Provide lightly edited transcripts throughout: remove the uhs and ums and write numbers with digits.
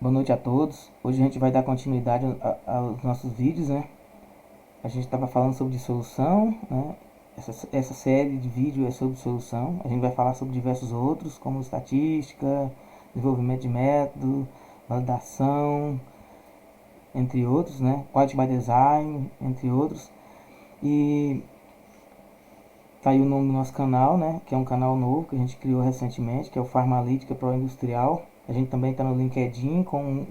Boa noite a todos. Hoje a gente vai dar continuidade aos nossos vídeos, né? A gente estava falando sobre dissolução, né? Essa série de vídeo é sobre dissolução. A gente vai falar sobre diversos outros, como estatística, desenvolvimento de método, validação, entre outros, né? Quality by Design, entre outros. E tá aí o nome do nosso canal, né? Que é um canal novo que a gente criou recentemente, que é o Farmalítica Pro Industrial. A gente também está no LinkedIn com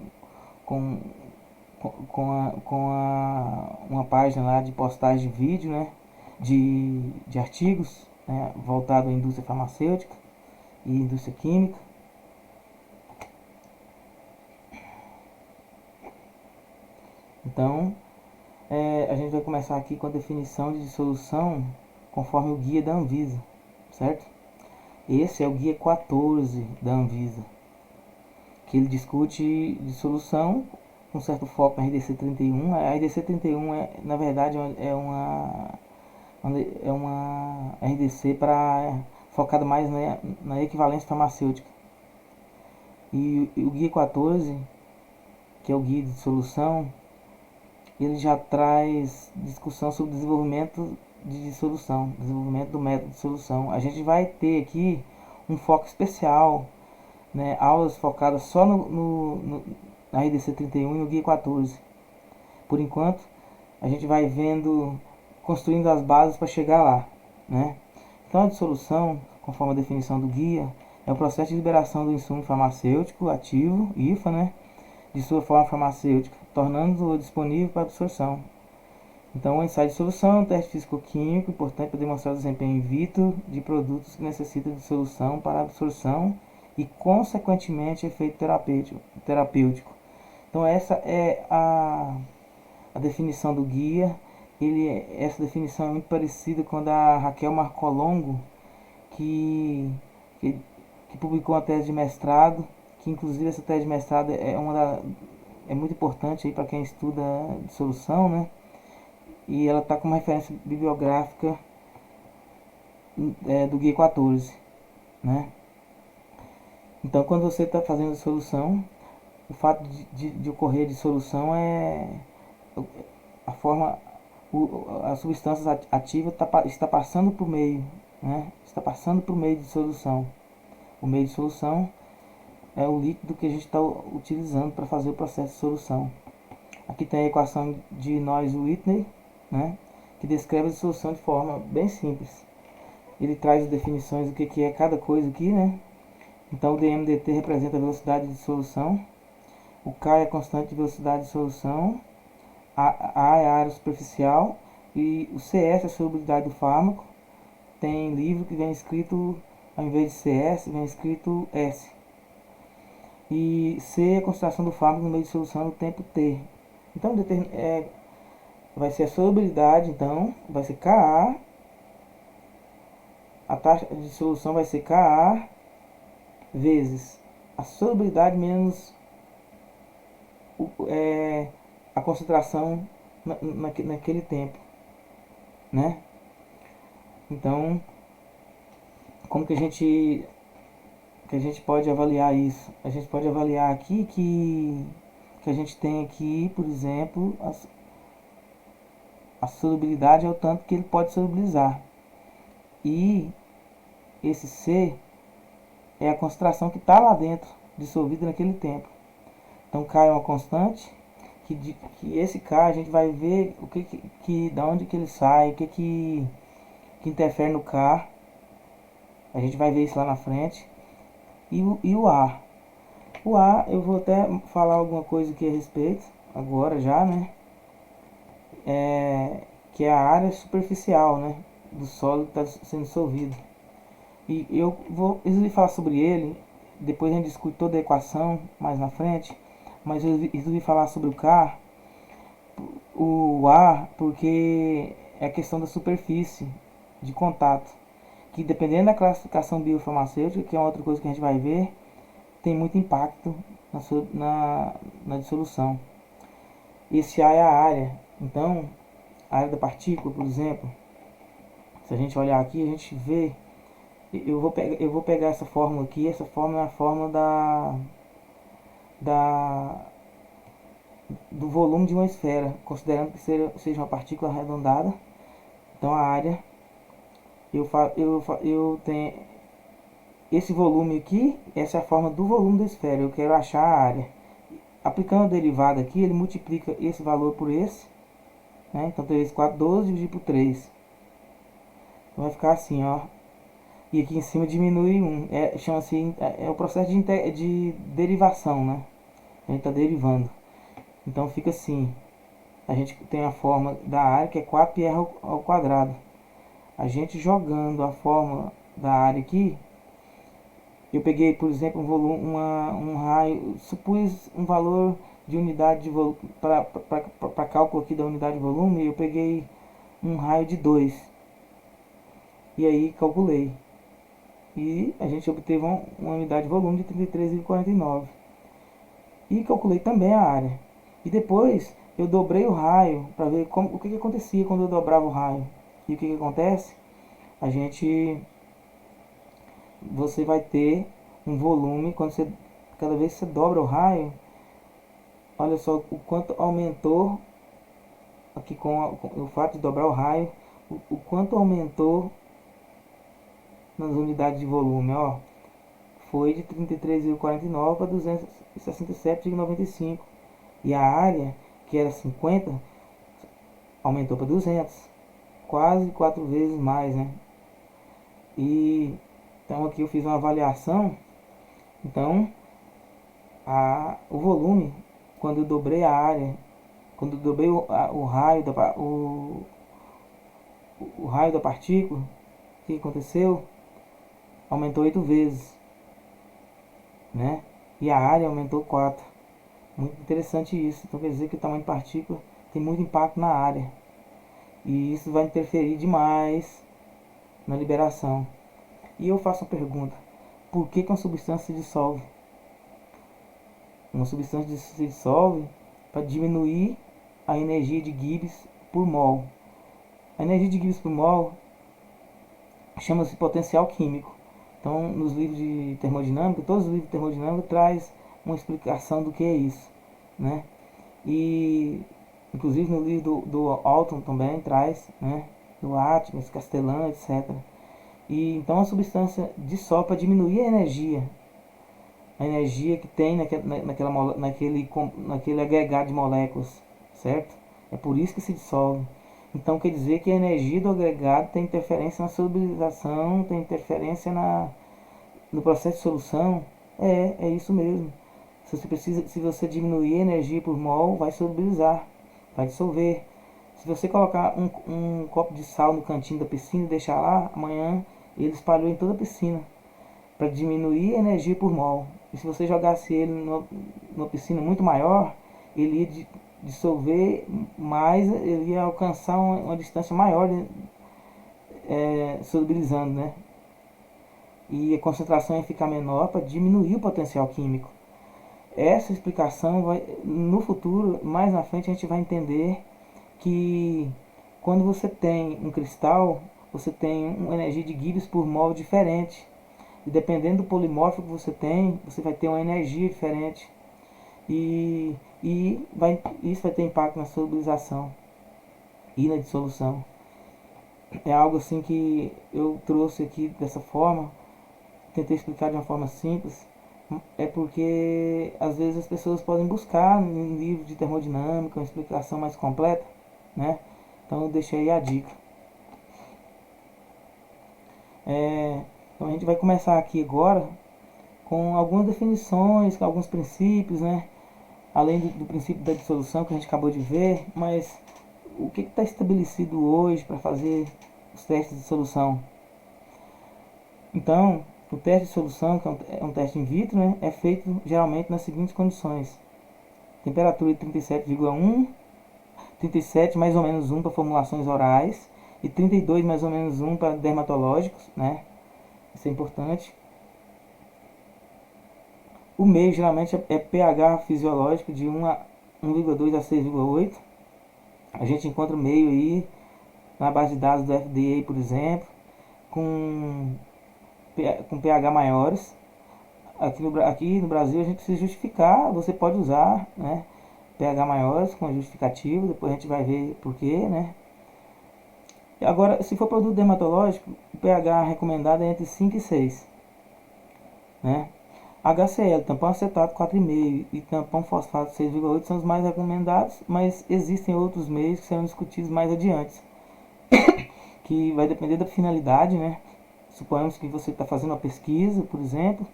uma página lá de postagem de vídeo, né, de artigos, né, voltado à indústria farmacêutica e indústria química. Então, a gente vai começar aqui com a definição de dissolução conforme o guia da Anvisa, certo? Esse é o guia 14 da Anvisa, que ele discute dissolução com certo foco na RDC 31. A RDC 31 na verdade, é uma RDC focada mais na equivalência farmacêutica. E o guia 14, que é o guia de dissolução, ele já traz discussão sobre desenvolvimento de dissolução, desenvolvimento do método de dissolução. A gente vai ter aqui um foco especial, né, aulas focadas só na RDC 31 e no guia 14. Por enquanto, a gente vai vendo, construindo as bases para chegar lá, né? Então, a dissolução, conforme a definição do guia, é o processo de liberação do insumo farmacêutico ativo, IFA, né, de sua forma farmacêutica, tornando-o disponível para absorção. Então, o ensaio de dissolução é um teste físico-químico importante para demonstrar o desempenho in vitro de produtos que necessitam de dissolução para absorção e, consequentemente, efeito terapêutico. Então, essa é a definição do guia. Essa definição é muito parecida com a da Raquel Marcolongo, que, que, que publicou uma tese de mestrado, que inclusive essa tese de mestrado é muito importante para quem estuda dissolução, né? E ela está como referência bibliográfica do guia 14, né? Então, quando você está fazendo dissolução, o fato de ocorrer dissolução é a forma, a substância ativa está passando por meio, né? Está passando por meio de dissolução. O meio de solução é o líquido que a gente está utilizando para fazer o processo de solução. Aqui tem a equação de Noyes-Whitney, né, que descreve a dissolução de forma bem simples. Ele traz as definições do que é cada coisa aqui, né? Então o dm/dt representa a velocidade de dissolução, o K é a constante de velocidade de solução, a é a área superficial e o CS é a solubilidade do fármaco. Tem livro que vem escrito, ao invés de CS, vem escrito S. E C é a concentração do fármaco no meio de solução no tempo T. Então vai ser a solubilidade, então vai ser Ka, a taxa de solução vai ser Ka vezes a solubilidade menos a concentração naquele tempo, né? Então, como que a gente pode avaliar isso? A gente pode avaliar aqui que a gente tem aqui, por exemplo, a solubilidade é o tanto que ele pode solubilizar. E esse C é a concentração que está lá dentro, dissolvida naquele tempo. Então K é uma constante, que esse K a gente vai ver da onde que ele sai, o que interfere no K. A gente vai ver isso lá na frente. E o A. O A eu vou até falar alguma coisa aqui a respeito, agora já, né? Que é a área superficial, né, do solo que está sendo dissolvido. E eu vou falar sobre ele, depois a gente discute toda a equação mais na frente, mas eu resolvi falar sobre o A, porque é a questão da superfície de contato, que dependendo da classificação biofarmacêutica, que é outra coisa que a gente vai ver, tem muito impacto na dissolução. Esse A é a área, então a área da partícula, por exemplo, se a gente olhar aqui, a gente vê, eu vou pegar essa fórmula aqui, essa fórmula é a fórmula do volume de uma esfera, considerando que seja uma partícula arredondada. Então a área, eu tenho esse volume aqui, essa é a forma do volume da esfera, eu quero achar a área. Aplicando a derivada aqui, ele multiplica esse valor por esse, né? Então 3, 4, 12 dividido por 3. Então vai ficar assim, ó. E aqui em cima diminui 1. Chama-se, é o processo de derivação, né? A gente está derivando. Então fica assim. A gente tem a forma da área, que é 4πr ao quadrado. A gente jogando a fórmula da área aqui, eu peguei, por exemplo, um volume, um raio, supus um valor de unidade de volume, para cálculo aqui da unidade de volume, eu peguei um raio de 2. E aí calculei. E a gente obteve uma unidade de volume de 33,49. E calculei também a área. E depois eu dobrei o raio para ver o que acontecia quando eu dobrava o raio. E o que acontece? Você vai ter um volume, cada vez que você dobra o raio, olha só o quanto aumentou, aqui com o fato de dobrar o raio, o quanto aumentou nas unidades de volume, ó. Foi de 33,49 para 267,95. E a área, que era 50, aumentou para 200. Quase 4 vezes mais, né? E então aqui eu fiz uma avaliação. Então, o volume, quando eu dobrei a área, quando eu dobrei o raio o raio da partícula, o que aconteceu? Aumentou 8 vezes, né? E a área aumentou 4. Muito interessante isso. Então quer dizer que o tamanho de partícula tem muito impacto na área. E isso vai interferir demais na liberação. E eu faço a pergunta: por que uma substância se dissolve? Uma substância se dissolve para diminuir a energia de Gibbs por mol. A energia de Gibbs por mol chama-se potencial químico. Então, nos livros de termodinâmica, todos os livros de termodinâmica traz uma explicação do que é isso, né? E inclusive no livro do Alton também traz, né? Do Atlas, Castellan, etc. E então a substância dissolve para diminuir a energia que tem naquele agregado de moléculas, certo? É por isso que se dissolve. Então quer dizer que a energia do agregado tem interferência na solubilização, tem interferência no processo de solução. É isso mesmo. Se você diminuir a energia por mol, vai solubilizar, vai dissolver. Se você colocar um copo de sal no cantinho da piscina e deixar lá, amanhã ele espalhou em toda a piscina para diminuir a energia por mol. E se você jogasse ele numa piscina muito maior, ele ia dissolver mais, ele ia alcançar uma distância maior, solubilizando, né? E a concentração ia ficar menor para diminuir o potencial químico. Essa explicação vai, no futuro, mais na frente, a gente vai entender que quando você tem um cristal, você tem uma energia de Gibbs por mol diferente. E dependendo do polimórfico que você tem, você vai ter uma energia diferente. E isso vai ter impacto na solubilização e na dissolução. É algo assim que eu trouxe aqui dessa forma, tentei explicar de uma forma simples, é porque às vezes as pessoas podem buscar em livro de termodinâmica uma explicação mais completa, né? Então eu deixei aí a dica. Então a gente vai começar aqui agora com algumas definições, com alguns princípios, né? Além do princípio da dissolução que a gente acabou de ver, mas o que está estabelecido hoje para fazer os testes de solução? Então, o teste de solução, que é um teste in vitro, né, é feito geralmente nas seguintes condições: temperatura de 37,1, 37 mais ou menos 1 para formulações orais e 32 mais ou menos 1 para dermatológicos, né? Isso é importante. O meio geralmente é pH fisiológico de 1,2 a 6,8. A gente encontra o meio aí na base de dados do FDA, por exemplo, com pH maiores. aqui no Brasil a gente precisa justificar, você pode usar, né, pH maiores com justificativo, depois a gente vai ver porquê, né. Agora, se for produto dermatológico, o pH recomendado é entre 5 e 6, né. HCl, tampão acetato 4,5 e tampão fosfato 6,8 são os mais recomendados, mas existem outros meios que serão discutidos mais adiante, que vai depender da finalidade, né. Suponhamos que você está fazendo uma pesquisa, por exemplo,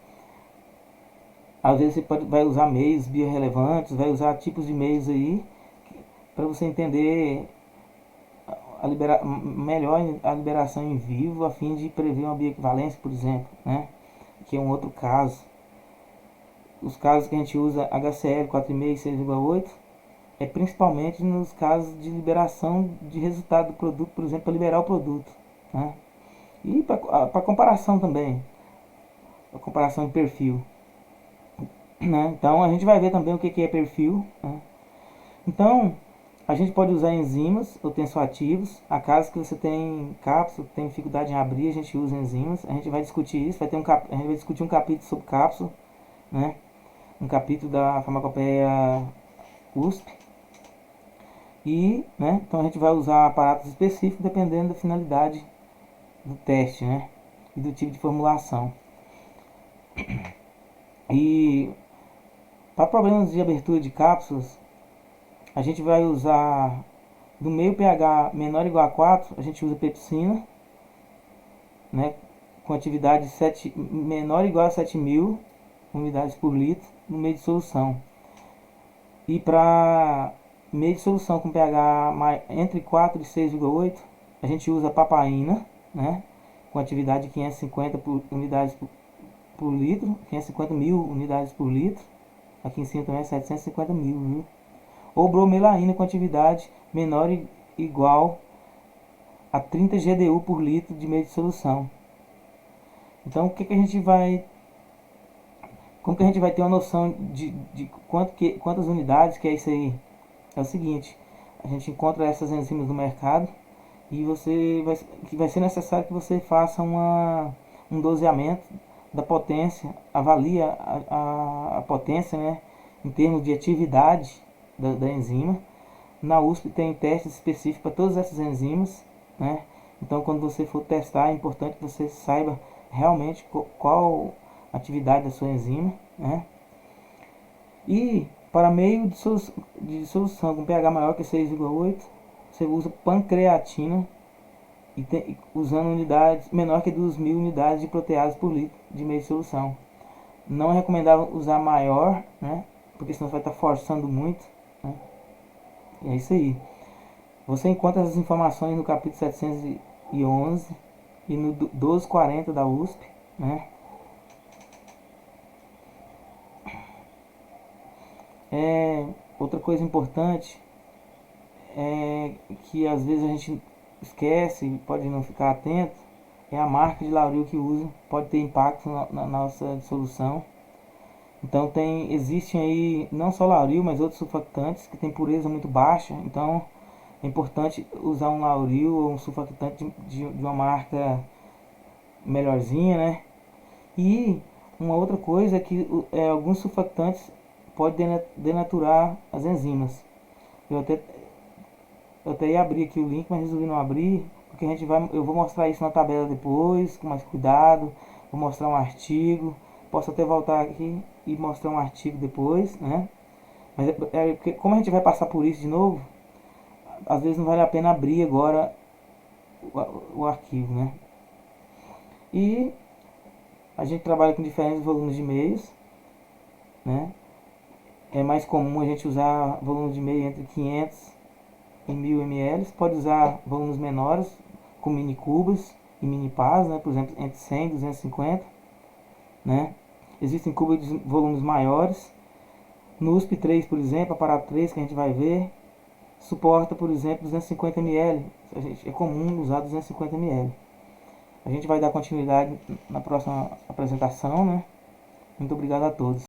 às vezes você vai usar meios biorrelevantes, vai usar tipos de meios aí, para você entender melhor a liberação em vivo, a fim de prever uma bioequivalência, por exemplo, né, que é um outro caso. Os casos que a gente usa HCl 4,5 e 6,8 é principalmente nos casos de liberação de resultado do produto, por exemplo, para liberar o produto, né? E para comparação também, a comparação de perfil, né? Então a gente vai ver também o que é perfil, né? Então a gente pode usar enzimas ou tensoativos. A caso que você tem cápsula, tem dificuldade em abrir, a gente usa enzimas. A gente vai discutir isso, a gente vai discutir um capítulo sobre cápsula, né? Um capítulo da farmacopeia USP. E, né, então a gente vai usar aparatos específicos dependendo da finalidade do teste, né, e do tipo de formulação. E para problemas de abertura de cápsulas, a gente vai usar do meio pH menor ou igual a 4, a gente usa pepsina, né, com atividade menor ou igual a 7.000 unidades por litro no meio de solução. E para meio de solução com pH entre 4 e 6,8, a gente usa papaina, né, com atividade de 550 unidades por litro, 550.000 unidades por litro. Aqui em cima também é 750.000, viu? Ou bromelaína com atividade menor ou igual a 30 GDU por litro de meio de solução. Então, o que a gente vai... Como que a gente vai ter uma noção de quantas unidades que é isso aí? É o seguinte, a gente encontra essas enzimas no mercado e vai ser necessário que você faça um doseamento da potência, avalie a potência, né, em termos de atividade da enzima. Na USP tem testes específicos para todas essas enzimas, né? Então quando você for testar é importante que você saiba realmente qual a atividade da sua enzima, né? E para meio de solução com pH maior que 6,8, você usa pancreatina usando unidades menor que 2.000 unidades de protease por litro de meio de solução. Não é recomendável usar maior, né? Porque senão você vai estar forçando muito, né? E é isso aí. Você encontra essas informações no capítulo 711 e no 1240 da USP, né? Outra coisa importante é que às vezes a gente esquece, pode não ficar atento, é a marca de lauryl que usa, pode ter impacto na nossa dissolução. Então existem aí não só lauryl, mas outros surfactantes que tem pureza muito baixa, então é importante usar um lauryl ou um surfactante de uma marca melhorzinha, né? E uma outra coisa é que alguns surfactantes podem denaturar as enzimas. Eu até ia abrir aqui o link, mas resolvi não abrir, porque eu vou mostrar isso na tabela depois, com mais cuidado. Vou mostrar um artigo, posso até voltar aqui e mostrar um artigo depois, né? Mas porque como a gente vai passar por isso de novo, às vezes não vale a pena abrir agora o arquivo, né? E a gente trabalha com diferentes volumes de meios, né? É mais comum a gente usar volumes de meio entre 500 e 1.000 ml. Pode usar volumes menores, com mini cubas e mini pás, né? Por exemplo, entre 100 e 250, né? Existem cubas de volumes maiores. No USP 3, por exemplo, aparato 3 que a gente vai ver, suporta, por exemplo, 250 ml. É comum usar 250 ml. A gente vai dar continuidade na próxima apresentação, né? Muito obrigado a todos.